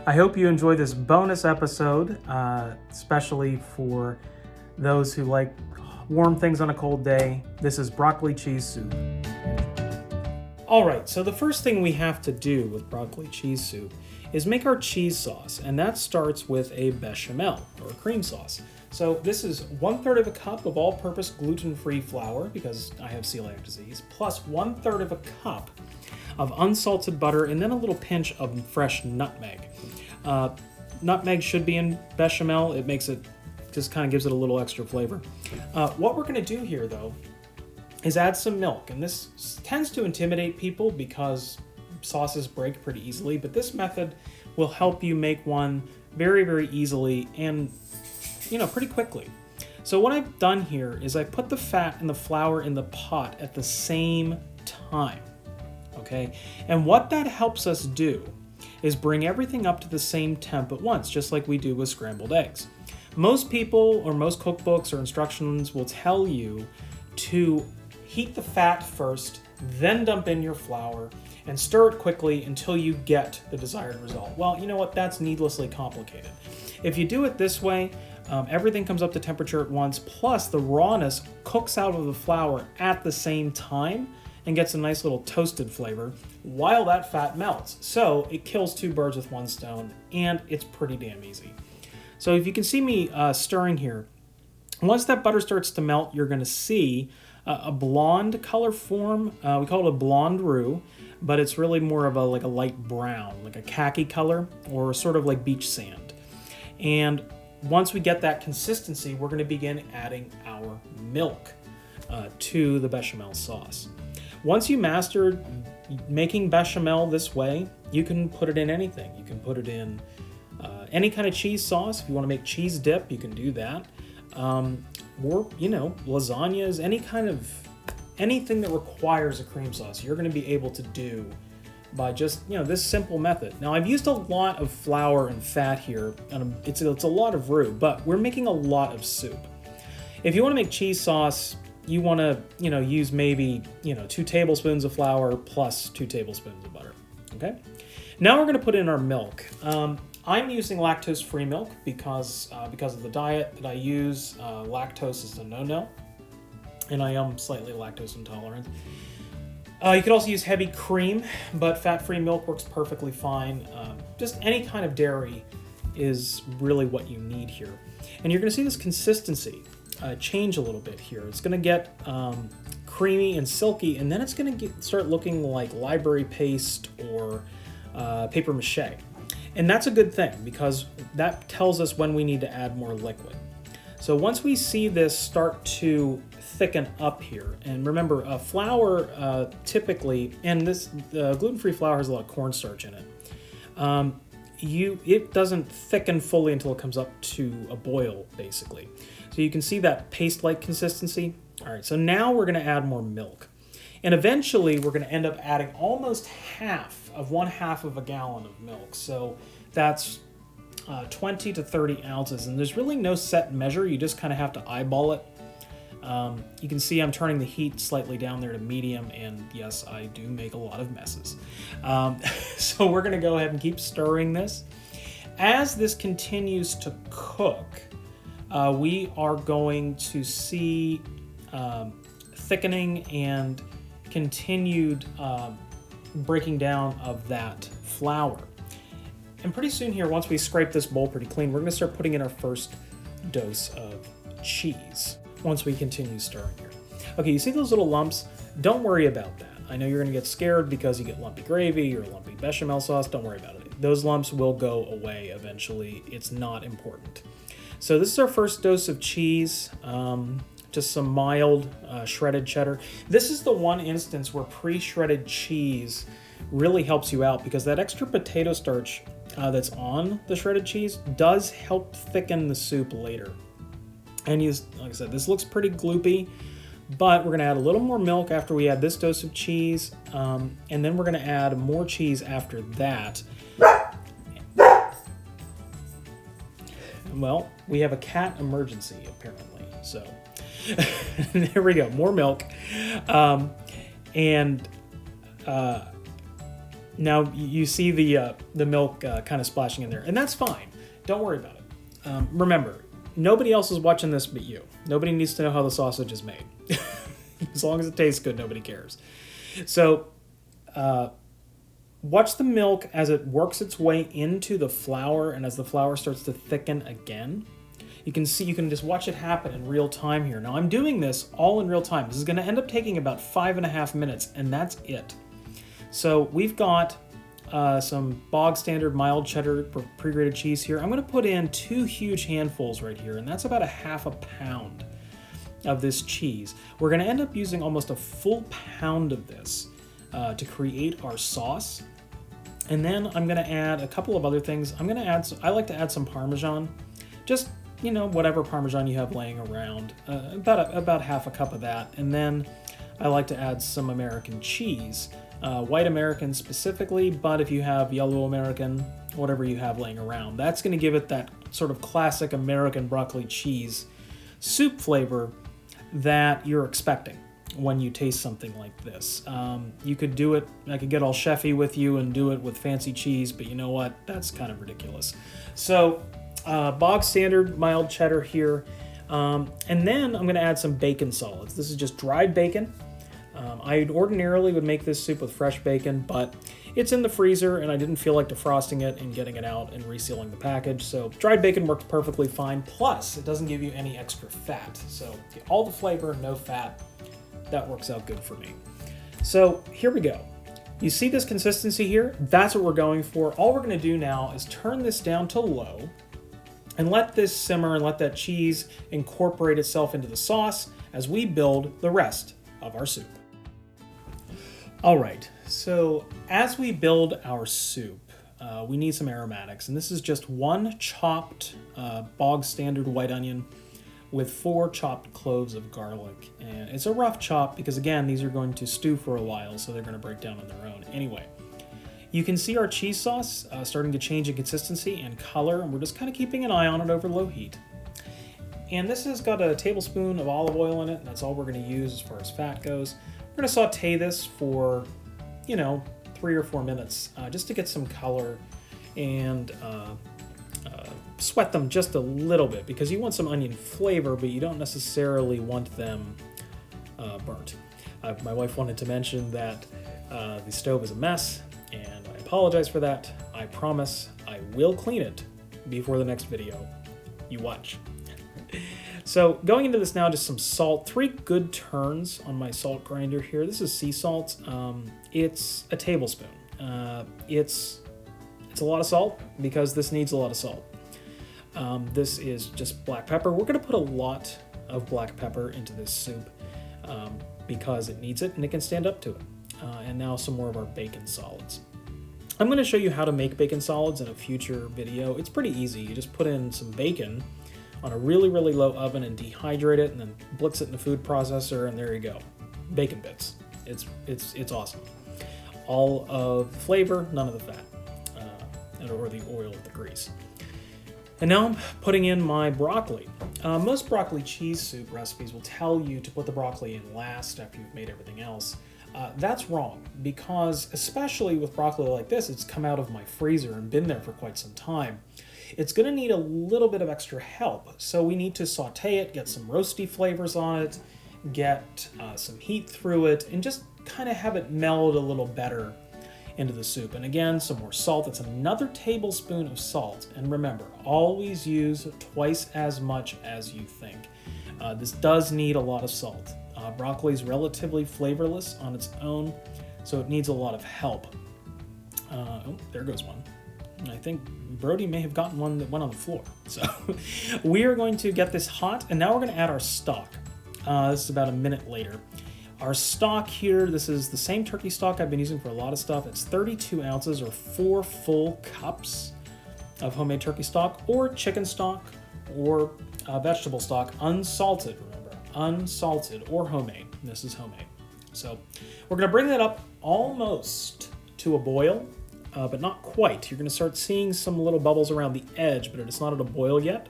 I hope you enjoy this bonus episode, especially for those who like warm things on a cold day. This is broccoli cheese soup. All right, so the first thing we have to do with broccoli cheese soup is make our cheese sauce, and that starts with a bechamel, or cream sauce. So this is 1/3 of a cup of all-purpose gluten-free flour, because I have celiac disease, plus 1/3 of a cup of unsalted butter, and then a little pinch of fresh nutmeg. Nutmeg should be in bechamel. It makes it, just kind of gives it a little extra flavor. What we're gonna do here, though, is add some milk, and this tends to intimidate people because sauces break pretty easily, but this method will help you make one very, very easily and pretty quickly. So what I've done here is I put the fat and the flour in the pot at the same time, okay? And what that helps us do is bring everything up to the same temp at once, just like we do with scrambled eggs. Most people or most cookbooks or instructions will tell you to heat the fat first, then dump in your flour, and stir it quickly until you get the desired result. Well, you know what? That's needlessly complicated. If you do it this way, everything comes up to temperature at once, plus the rawness cooks out of the flour at the same time and gets a nice little toasted flavor while that fat melts. So it kills two birds with one stone, and it's pretty damn easy. So if you can see me stirring here, once that butter starts to melt, you're going to see a blonde color form. We call it a blonde roux, but it's really more of a light brown, like a khaki color, or sort of like beach sand. And once we get that consistency, we're going to begin adding our milk to the bechamel sauce. Once you master making bechamel this way, you can put it in anything. You can put it in any kind of cheese sauce. If you want to make cheese dip, you can do that. Or, lasagnas, anything that requires a cream sauce, you're going to be able to do by just, this simple method. Now, I've used a lot of flour and fat here, and it's a lot of roux, but we're making a lot of soup. If you want to make cheese sauce, you want to, use maybe, 2 tablespoons of flour plus 2 tablespoons of butter, okay? Now we're going to put in our milk. I'm using lactose-free milk because of the diet that I use. Lactose is a no-no, and I am slightly lactose intolerant. You could also use heavy cream, but fat-free milk works perfectly fine. Just any kind of dairy is really what you need here. And you're going to see this consistency change a little bit here. It's going to get creamy and silky, and then it's going to start looking like library paste or paper mache. And that's a good thing because that tells us when we need to add more liquid. So once we see this start to thicken up here, and remember, flour typically, and this gluten-free flour has a lot of cornstarch in it. It doesn't thicken fully until it comes up to a boil, basically. So you can see that paste-like consistency. All right, so now we're going to add more milk. And eventually, we're going to end up adding almost half of 1/2 of a gallon of milk. So that's 20 to 30 ounces. And there's really no set measure. You just kind of have to eyeball it. You can see I'm turning the heat slightly down there to medium. And yes, I do make a lot of messes. So we're going to go ahead and keep stirring this. As this continues to cook, we are going to see thickening and continued breaking down of that flour. And pretty soon here, once we scrape this bowl pretty clean, we're going to start putting in our first dose of cheese once we continue stirring here. Okay, you see those little lumps? Don't worry about that. I know you're going to get scared because you get lumpy gravy or lumpy bechamel sauce. Don't worry about it. Those lumps will go away eventually. It's not important. So this is our first dose of cheese. Just some mild shredded cheddar. This is the one instance where pre-shredded cheese really helps you out because that extra potato starch that's on the shredded cheese does help thicken the soup later. And like I said, this looks pretty gloopy, but we're going to add a little more milk after we add this dose of cheese, and then we're going to add more cheese after that. Well, we have a cat emergency apparently, so there we go, more milk. Now you see the milk kind of splashing in there, and that's fine. Don't worry about it. Remember, nobody else is watching this but you. Nobody needs to know how the sausage is made. As long as it tastes good, nobody cares. So watch the milk as it works its way into the flour, and as the flour starts to thicken again. You can just watch it happen in real time here. Now I'm doing this all in real time. This is going to end up taking about 5.5 minutes, and that's it. So we've got some bog standard mild cheddar pre-grated cheese here. I'm going to put in 2 huge handfuls right here, and that's about 1/2 pound of this cheese. We're going to end up using almost a full pound of this to create our sauce. And then I'm going to add a couple of other things. I like to add some Parmesan, just, whatever Parmesan you have laying around, about 1/2 cup of that. And then I like to add some American cheese. White American specifically, but if you have yellow American, whatever you have laying around, that's going to give it that sort of classic American broccoli cheese soup flavor that you're expecting when you taste something like this. You could do it, I could get all chefy with you and do it with fancy cheese, but you know what? That's kind of ridiculous. So, bog standard mild cheddar here. And then I'm going to add some bacon solids. This is just dried bacon. I ordinarily would make this soup with fresh bacon, but it's in the freezer and I didn't feel like defrosting it and getting it out and resealing the package. So dried bacon works perfectly fine. Plus, it doesn't give you any extra fat. So get all the flavor, no fat. That works out good for me. So here we go. You see this consistency here? That's what we're going for. All we're going to do now is turn this down to low and let this simmer and let that cheese incorporate itself into the sauce as we build the rest of our soup. All right, so as we build our soup, we need some aromatics, and this is just 1 chopped bog standard white onion with 4 chopped cloves of garlic. And it's a rough chop because, again, these are going to stew for a while, so they're going to break down on their own. Anyway, you can see our cheese sauce starting to change in consistency and color, and we're just kind of keeping an eye on it over low heat. And this has got a tablespoon of olive oil in it, and that's all we're going to use as far as fat goes. We're going to saute this for, 3 or 4 minutes just to get some color and sweat them just a little bit because you want some onion flavor, but you don't necessarily want them burnt. My wife wanted to mention that the stove is a mess, and I apologize for that. I promise I will clean it before the next video. You watch. So going into this now, just some salt, 3 good turns on my salt grinder here. This is sea salt. It's a tablespoon. It's a lot of salt because this needs a lot of salt. This is just black pepper. We're going to put a lot of black pepper into this soup because it needs it and it can stand up to it. And now some more of our bacon solids. I'm going to show you how to make bacon solids in a future video. It's pretty easy. You just put in some bacon on a really, really low oven and dehydrate it and then blitz it in the food processor, and there you go. Bacon bits. It's awesome. All of the flavor, none of the fat, or the oil or the grease. And now I'm putting in my broccoli. Most broccoli cheese soup recipes will tell you to put the broccoli in last after you've made everything else. That's wrong, because especially with broccoli like this, it's come out of my freezer and been there for quite some time. It's going to need a little bit of extra help, so we need to saute it, get some roasty flavors on it, get some heat through it, and just kind of have it meld a little better into the soup. And again, some more salt. That's another tablespoon of salt. And remember, always use twice as much as you think. This does need a lot of salt. Broccoli is relatively flavorless on its own, so it needs a lot of help. Oh, there goes one. I think Brody may have gotten one that went on the floor. So we are going to get this hot, and now we're going to add our stock. This is about a minute later. Our stock here, this is the same turkey stock I've been using for a lot of stuff. It's 32 ounces or 4 full cups of homemade turkey stock or chicken stock or vegetable stock, unsalted, remember, unsalted or homemade. This is homemade. So we're going to bring that up almost to a boil. But not quite. You're going to start seeing some little bubbles around the edge, but it's not at a boil yet.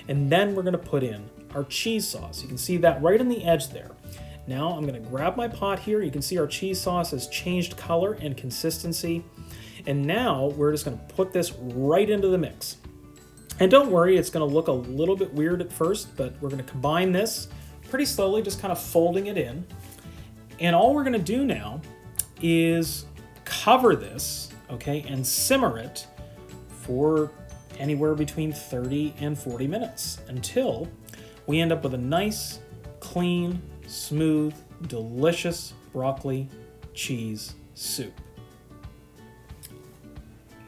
And then we're going to put in our cheese sauce. You can see that right on the edge there. Now I'm gonna grab my pot here. You can see our cheese sauce has changed color and consistency. And now we're just gonna put this right into the mix. And don't worry, it's gonna look a little bit weird at first, but we're gonna combine this pretty slowly, just kind of folding it in. And all we're gonna do now is cover this, okay, and simmer it for anywhere between 30 and 40 minutes until we end up with a nice, clean, smooth, delicious broccoli cheese soup.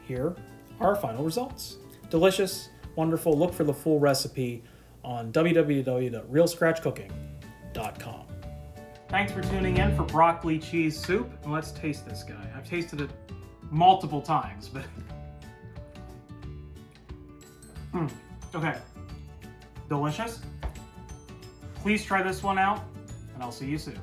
Here are our final results. Delicious, wonderful. Look for the full recipe on www.realscratchcooking.com. Thanks for tuning in for broccoli cheese soup. And let's taste this guy. I've tasted it multiple times, but okay. Delicious. Please try this one out, and I'll see you soon.